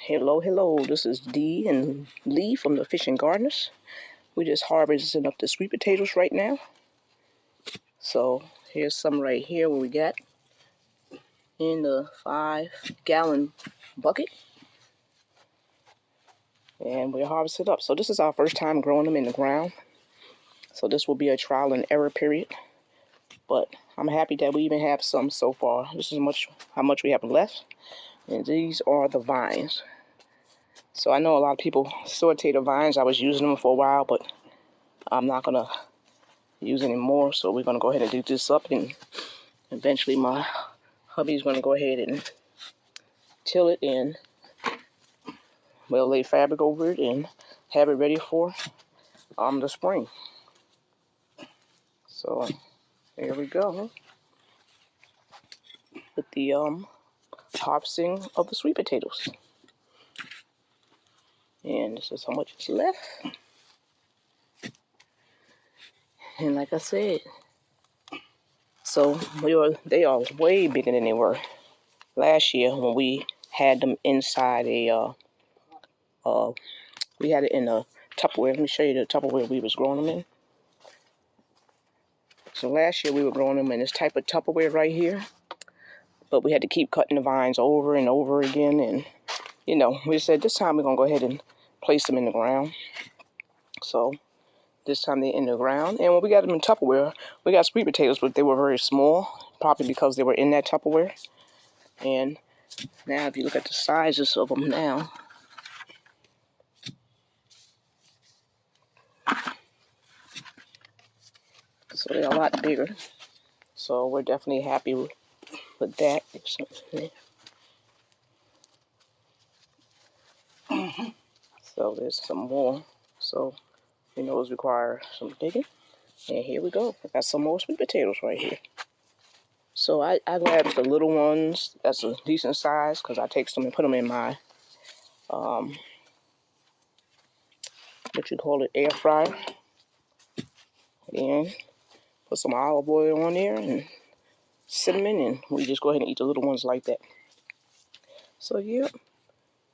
Hello. This is Dee and Lee from the Fishing Gardeners. We're just harvesting up the sweet potatoes right now. So here's some right here what we got in the 5-gallon bucket. And we're harvesting up. So this is our first time growing them in the ground. So this will be a trial and error period. But I'm happy that we even have some so far. This is how much we have left. And these are the vines. So I know a lot of people saute the vines. I was using them for a while, but I'm not going to use any more. So we're going to go ahead and do this up. And eventually my hubby's going to go ahead and till it and we'll lay fabric over it and have it ready for the spring. So here we go with the harvesting of the sweet potatoes. And this is how much is left. And like I said, so they are way bigger than they were last year when we had them inside we had it in a Tupperware. Let me show you the Tupperware we was growing them in. So last year we were growing them in this type of Tupperware right here. But we had to keep cutting the vines over and over again. And, you know, we said this time we're going to go ahead and place them in the ground. So this time they're in the ground. And when we got them in Tupperware, we got sweet potatoes, but they were very small, probably because they were in that Tupperware. And now if you look at the sizes of them now, so they're a lot bigger. So we're definitely happy with that. So there's some more. So you know those require some digging. And here we go. I got some more sweet potatoes right here. So I grabbed the little ones that's a decent size because I take some and put them in my air fryer. And put some olive oil on there and cinnamon, and we just go ahead and eat the little ones like that. So yeah,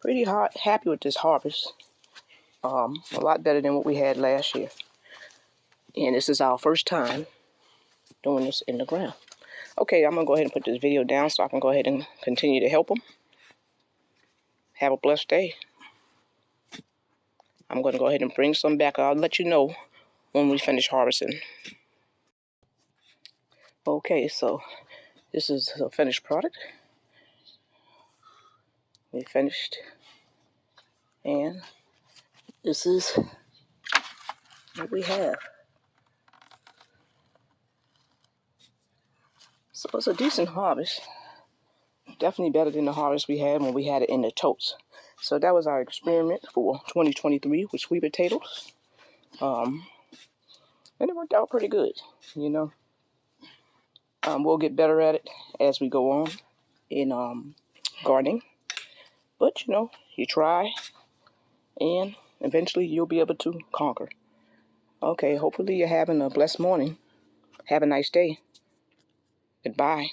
pretty happy with this harvest. A lot better than what we had last year. And this is our first time doing this in the ground. Okay, I'm going to go ahead and put this video down so I can go ahead and continue to help them. Have a blessed day. I'm going to go ahead and bring some back. I'll let you know when we finish harvesting. Okay, so this is the finished product. We finished. And this is what we have. So it's a decent harvest. Definitely better than the harvest we had when we had it in the totes. So that was our experiment for 2023 with sweet potatoes. And it worked out pretty good, you know. We'll get better at it as we go on in gardening. But, you know, you try and eventually you'll be able to conquer. Okay, hopefully you're having a blessed morning. Have a nice day. Goodbye.